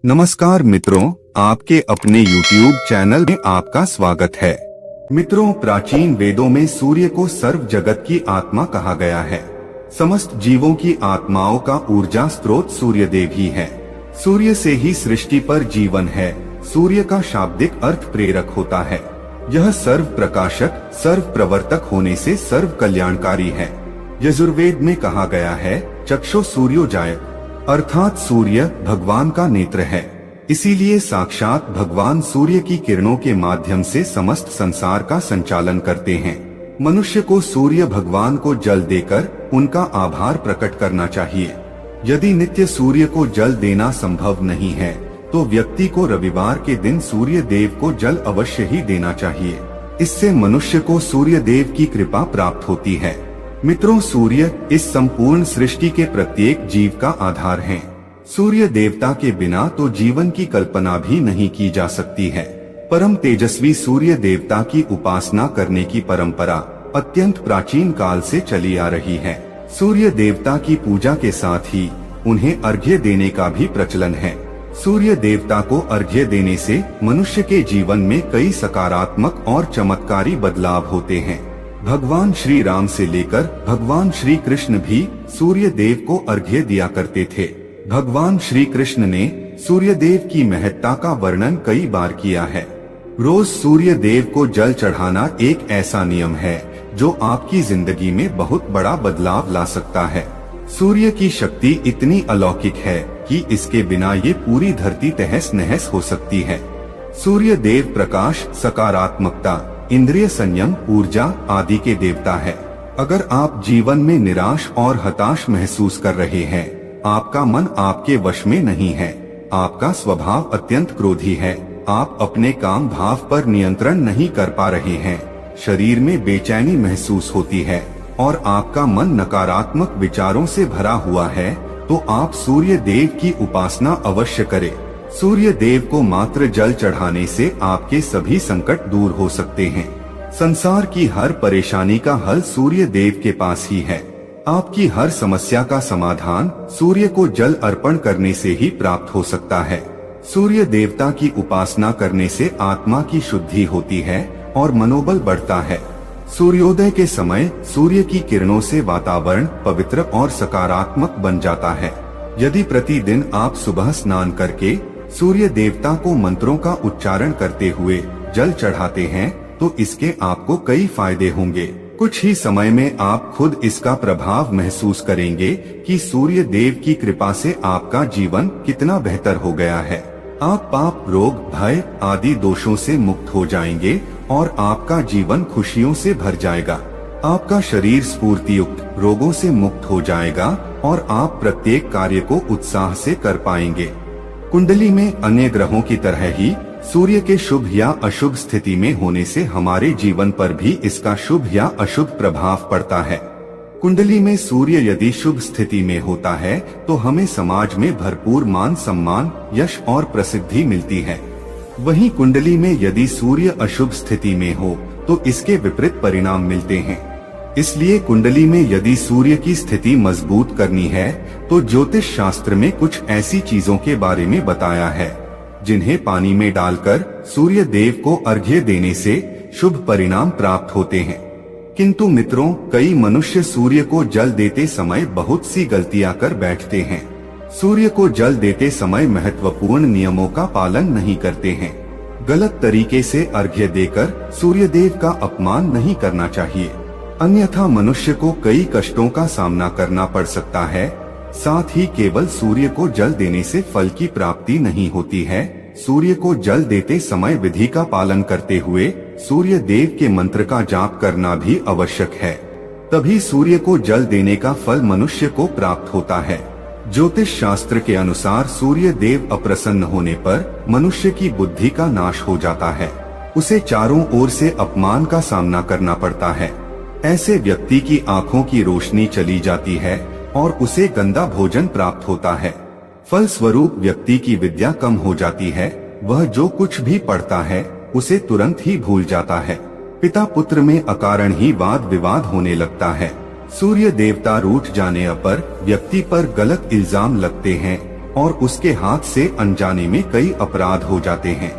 नमस्कार मित्रों, आपके अपने YouTube चैनल में आपका स्वागत है। मित्रों, प्राचीन वेदों में सूर्य को सर्व जगत की आत्मा कहा गया है। समस्त जीवों की आत्माओं का ऊर्जा स्रोत सूर्य देव ही है। सूर्य से ही सृष्टि पर जीवन है। सूर्य का शाब्दिक अर्थ प्रेरक होता है। यह सर्व प्रकाशक, सर्व प्रवर्तक होने से सर्व कल्याणकारी है। यजुर्वेद में कहा गया है, चक्षु सूर्योजायत, अर्थात सूर्य भगवान का नेत्र है। इसीलिए साक्षात भगवान सूर्य की किरणों के माध्यम से समस्त संसार का संचालन करते हैं। मनुष्य को सूर्य भगवान को जल देकर उनका आभार प्रकट करना चाहिए। यदि नित्य सूर्य को जल देना संभव नहीं है तो व्यक्ति को रविवार के दिन सूर्य देव को जल अवश्य ही देना चाहिए। इससे मनुष्य को सूर्य देव की कृपा प्राप्त होती है। मित्रों, सूर्य इस संपूर्ण सृष्टि के प्रत्येक जीव का आधार है। सूर्य देवता के बिना तो जीवन की कल्पना भी नहीं की जा सकती है। परम तेजस्वी सूर्य देवता की उपासना करने की परंपरा अत्यंत प्राचीन काल से चली आ रही है। सूर्य देवता की पूजा के साथ ही उन्हें अर्घ्य देने का भी प्रचलन है। सूर्य देवता को अर्घ्य देने से मनुष्य के जीवन में कई सकारात्मक और चमत्कारी बदलाव होते हैं। भगवान श्री राम से लेकर भगवान श्री कृष्ण भी सूर्य देव को अर्घ्य दिया करते थे। भगवान श्री कृष्ण ने सूर्य देव की महत्ता का वर्णन कई बार किया है। रोज सूर्य देव को जल चढ़ाना एक ऐसा नियम है जो आपकी जिंदगी में बहुत बड़ा बदलाव ला सकता है। सूर्य की शक्ति इतनी अलौकिक है कि इसके बिना ये पूरी धरती तहस नहस हो सकती है। सूर्य देव प्रकाश, सकारात्मकता, इंद्रिय संयम, ऊर्जा आदि के देवता है। अगर आप जीवन में निराश और हताश महसूस कर रहे हैं, आपका मन आपके वश में नहीं है, आपका स्वभाव अत्यंत क्रोधी है, आप अपने काम भाव पर नियंत्रण नहीं कर पा रहे हैं, शरीर में बेचैनी महसूस होती है और आपका मन नकारात्मक विचारों से भरा हुआ है, तो आप सूर्य देव की उपासना अवश्य करें। सूर्य देव को मात्र जल चढ़ाने से आपके सभी संकट दूर हो सकते हैं। संसार की हर परेशानी का हल सूर्य देव के पास ही है। आपकी हर समस्या का समाधान सूर्य को जल अर्पण करने से ही प्राप्त हो सकता है। सूर्य देवता की उपासना करने से आत्मा की शुद्धि होती है और मनोबल बढ़ता है। सूर्योदय के समय सूर्य की किरणों से वातावरण पवित्र और सकारात्मक बन जाता है। यदि प्रतिदिन आप सुबह स्नान करके सूर्य देवता को मंत्रों का उच्चारण करते हुए जल चढ़ाते हैं तो इसके आपको कई फायदे होंगे। कुछ ही समय में आप खुद इसका प्रभाव महसूस करेंगे कि सूर्य देव की कृपा से आपका जीवन कितना बेहतर हो गया है। आप पाप, रोग, भय आदि दोषों से मुक्त हो जाएंगे और आपका जीवन खुशियों से भर जाएगा। आपका शरीर स्फूर्ति युक्त, रोगों से मुक्त हो जाएगा और आप प्रत्येक कार्य को उत्साह से कर पाएंगे। कुंडली में अन्य ग्रहों की तरह ही सूर्य के शुभ या अशुभ स्थिति में होने से हमारे जीवन पर भी इसका शुभ या अशुभ प्रभाव पड़ता है। कुंडली में सूर्य यदि शुभ स्थिति में होता है तो हमें समाज में भरपूर मान सम्मान, यश और प्रसिद्धि मिलती है। वहीं कुंडली में यदि सूर्य अशुभ स्थिति में हो तो इसके विपरीत परिणाम मिलते हैं। इसलिए कुंडली में यदि सूर्य की स्थिति मजबूत करनी है तो ज्योतिष शास्त्र में कुछ ऐसी चीजों के बारे में बताया है जिन्हें पानी में डालकर सूर्य देव को अर्घ्य देने से शुभ परिणाम प्राप्त होते हैं। किंतु मित्रों, कई मनुष्य सूर्य को जल देते समय बहुत सी गलतियां कर बैठते हैं। सूर्य को जल देते समय महत्वपूर्ण नियमों का पालन नहीं करते हैं। गलत तरीके से अर्घ्य देकर सूर्य देव का अपमान नहीं करना चाहिए, अन्यथा मनुष्य को कई कष्टों का सामना करना पड़ सकता है। साथ ही केवल सूर्य को जल देने से फल की प्राप्ति नहीं होती है। सूर्य को जल देते समय विधि का पालन करते हुए सूर्य देव के मंत्र का जाप करना भी आवश्यक है। तभी सूर्य को जल देने का फल मनुष्य को प्राप्त होता है। ज्योतिष शास्त्र के अनुसार सूर्य देव अप्रसन्न होने पर मनुष्य की बुद्धि का नाश हो जाता है। उसे चारों ओर से अपमान का सामना करना पड़ता है। ऐसे व्यक्ति की आंखों की रोशनी चली जाती है और उसे गंदा भोजन प्राप्त होता है। फल स्वरूप व्यक्ति की विद्या कम हो जाती है। वह जो कुछ भी पढ़ता है उसे तुरंत ही भूल जाता है। पिता पुत्र में अकारण ही वाद विवाद होने लगता है। सूर्य देवता रूठ जाने पर व्यक्ति पर गलत इल्जाम लगते हैं। और उसके हाथ से अनजाने में कई अपराध हो जाते हैं।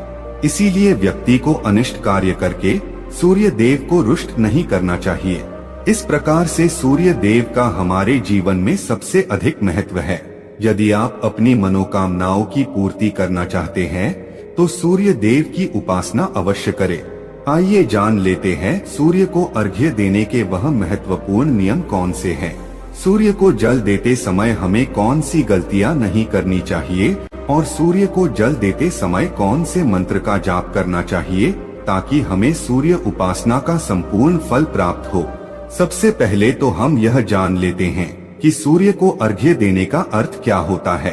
इसीलिए व्यक्ति को अनिष्ट कार्य करके सूर्य देव को रुष्ट नहीं करना चाहिए। इस प्रकार से सूर्य देव का हमारे जीवन में सबसे अधिक महत्व है। यदि आप अपनी मनोकामनाओं की पूर्ति करना चाहते हैं तो सूर्य देव की उपासना अवश्य करें। आइए जान लेते हैं सूर्य को अर्घ्य देने के वह महत्वपूर्ण नियम कौन से हैं। सूर्य को जल देते समय हमें कौन सी गलतियां नहीं करनी चाहिए और सूर्य को जल देते समय कौन से मंत्र का जाप करना चाहिए ताकि हमें सूर्य उपासना का संपूर्ण फल प्राप्त हो। सबसे पहले तो हम यह जान लेते हैं कि सूर्य को अर्घ्य देने का अर्थ क्या होता है।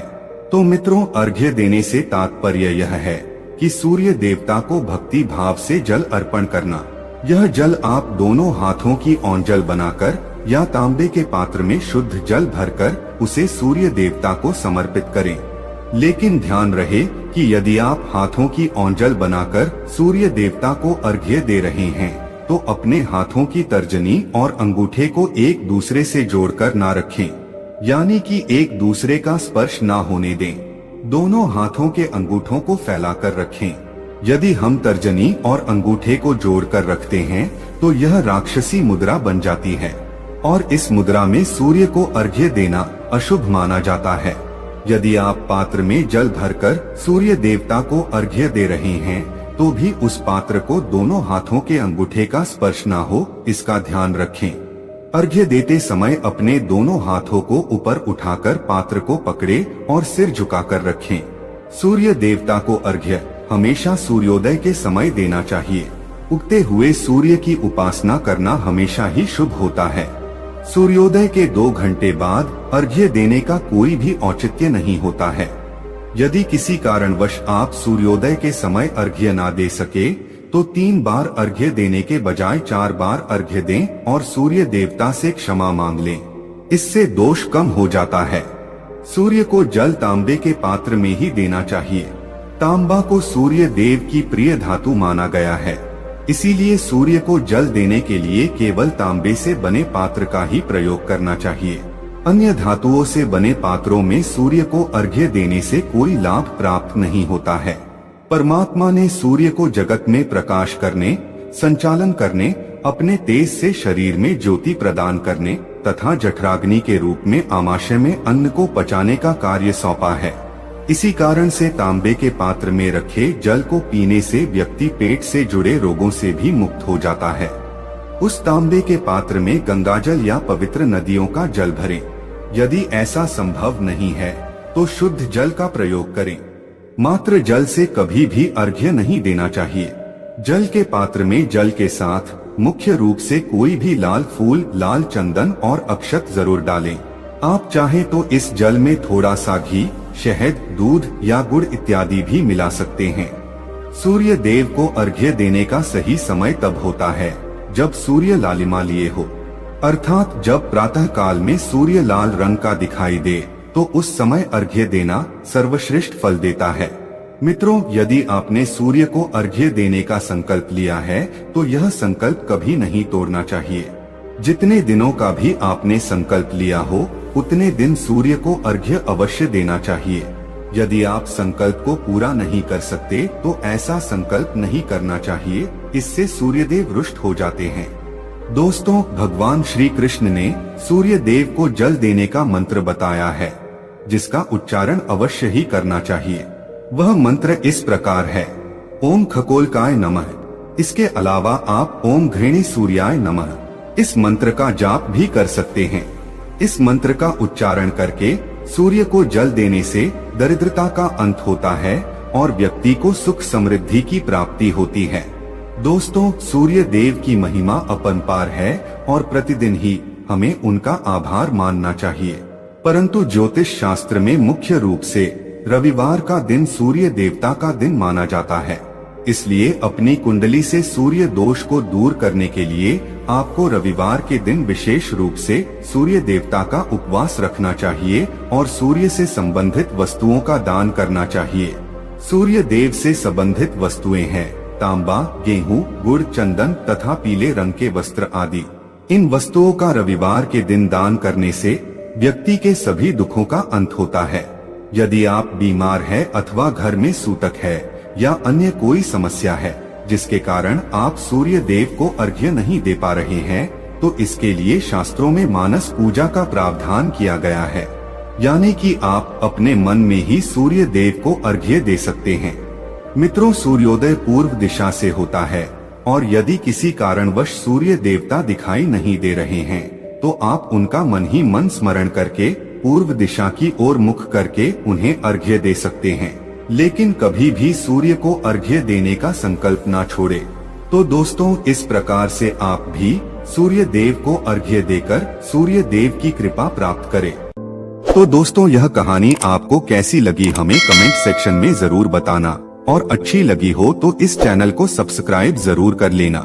तो मित्रों, अर्घ्य देने से तात्पर्य यह है कि सूर्य देवता को भक्ति भाव से जल अर्पण करना। यह जल आप दोनों हाथों की ओंजल बनाकर या तांबे के पात्र में शुद्ध जल भरकर उसे सूर्य देवता को समर्पित करें। लेकिन ध्यान रहे कि यदि आप हाथों की ओंजल बनाकर सूर्य देवता को अर्घ्य दे रहे हैं तो अपने हाथों की तर्जनी और अंगूठे को एक दूसरे से जोड़कर ना रखें, यानी कि एक दूसरे का स्पर्श ना होने दें। दोनों हाथों के अंगूठों को फैलाकर रखें। यदि हम तर्जनी और अंगूठे को जोड़कर रखते हैं तो यह राक्षसी मुद्रा बन जाती है और इस मुद्रा में सूर्य को अर्घ्य देना अशुभ माना जाता है। यदि आप पात्र में जल भरकर सूर्य देवता को अर्घ्य दे रहे हैं तो भी उस पात्र को दोनों हाथों के अंगूठे का स्पर्श ना हो, इसका ध्यान रखें। अर्घ्य देते समय अपने दोनों हाथों को ऊपर उठाकर पात्र को पकड़े और सिर झुकाकर रखें। सूर्य देवता को अर्घ्य हमेशा सूर्योदय के समय देना चाहिए। उगते हुए सूर्य की उपासना करना हमेशा ही शुभ होता है। सूर्योदय के 2 घंटे बाद अर्घ्य देने का कोई भी औचित्य नहीं होता है। यदि किसी कारणवश आप सूर्योदय के समय अर्घ्य ना दे सके तो 3 बार अर्घ्य देने के बजाय 4 बार अर्घ्य दें और सूर्य देवता से क्षमा मांग लें। इससे दोष कम हो जाता है। सूर्य को जल तांबे के पात्र में ही देना चाहिए। तांबा को सूर्य देव की प्रिय धातु माना गया है। इसीलिए सूर्य को जल देने के लिए केवल तांबे से बने पात्र का ही प्रयोग करना चाहिए। अन्य धातुओं से बने पात्रों में सूर्य को अर्घ्य देने से कोई लाभ प्राप्त नहीं होता है। परमात्मा ने सूर्य को जगत में प्रकाश करने, संचालन करने, अपने तेज से शरीर में ज्योति प्रदान करने तथा जठराग्नि के रूप में आमाशय में अन्न को पचाने का कार्य सौंपा है। इसी कारण से तांबे के पात्र में रखे जल को पीने से व्यक्ति पेट से जुड़े रोगों से भी मुक्त हो जाता है। उस तांबे के पात्र में गंगाजल या पवित्र नदियों का जल भरें। यदि ऐसा संभव नहीं है तो शुद्ध जल का प्रयोग करें। मात्र जल से कभी भी अर्घ्य नहीं देना चाहिए। जल के पात्र में जल के साथ मुख्य रूप से कोई भी लाल फूल, लाल चंदन और अक्षत जरूर डालें। आप चाहें तो इस जल में थोड़ा सा घी, शहद, दूध या गुड़ इत्यादि भी मिला सकते हैं। सूर्य देव को अर्घ्य देने का सही समय तब होता है जब सूर्य लालिमा लिए हो, अर्थात जब प्रातः काल में सूर्य लाल रंग का दिखाई दे तो उस समय अर्घ्य देना सर्वश्रेष्ठ फल देता है। मित्रों, यदि आपने सूर्य को अर्घ्य देने का संकल्प लिया है तो यह संकल्प कभी नहीं तोड़ना चाहिए। जितने दिनों का भी आपने संकल्प लिया हो उतने दिन सूर्य को अर्घ्य अवश्य देना चाहिए। यदि आप संकल्प को पूरा नहीं कर सकते तो ऐसा संकल्प नहीं करना चाहिए, इससे सूर्यदेव रुष्ट हो जाते हैं। दोस्तों, भगवान श्री कृष्ण ने सूर्य देव को जल देने का मंत्र बताया है जिसका उच्चारण अवश्य ही करना चाहिए। वह मंत्र इस प्रकार है: ओम खगोलकाय नमः। इसके अलावा आप ओम घृणी सूर्याय नमः इस मंत्र का जाप भी कर सकते हैं। इस मंत्र का उच्चारण करके सूर्य को जल देने से दरिद्रता का अंत होता है और व्यक्ति को सुख समृद्धि की प्राप्ति होती है। दोस्तों, सूर्य देव की महिमा अपरंपार है और प्रतिदिन ही हमें उनका आभार मानना चाहिए। परंतु ज्योतिष शास्त्र में मुख्य रूप से रविवार का दिन सूर्य देवता का दिन माना जाता है। इसलिए अपनी कुंडली से सूर्य दोष को दूर करने के लिए आपको रविवार के दिन विशेष रूप से सूर्य देवता का उपवास रखना चाहिए और सूर्य से संबंधित वस्तुओं का दान करना चाहिए। सूर्य देव से संबंधित वस्तुएं हैं तांबा, गेहूं, गुड़, चंदन तथा पीले रंग के वस्त्र आदि। इन वस्तुओं का रविवार के दिन दान करने से व्यक्ति के सभी दुखों का अंत होता है। यदि आप बीमार है अथवा घर में सूतक है या अन्य कोई समस्या है जिसके कारण आप सूर्य देव को अर्घ्य नहीं दे पा रहे हैं, तो इसके लिए शास्त्रों में मानस पूजा का प्रावधान किया गया है। यानी कि आप अपने मन में ही सूर्य देव को अर्घ्य दे सकते हैं। मित्रों, सूर्योदय पूर्व दिशा से होता है और यदि किसी कारणवश सूर्य देवता दिखाई नहीं दे रहे हैं तो आप उनका मन ही मन स्मरण करके पूर्व दिशा की ओर मुख करके उन्हें अर्घ्य दे सकते हैं। लेकिन कभी भी सूर्य को अर्घ्य देने का संकल्प ना छोड़े। तो दोस्तों, इस प्रकार से आप भी सूर्य देव को अर्घ्य देकर सूर्य देव की कृपा प्राप्त करें। तो दोस्तों, यह कहानी आपको कैसी लगी हमें कमेंट सेक्शन में जरूर बताना और अच्छी लगी हो तो इस चैनल को सब्सक्राइब जरूर कर लेना।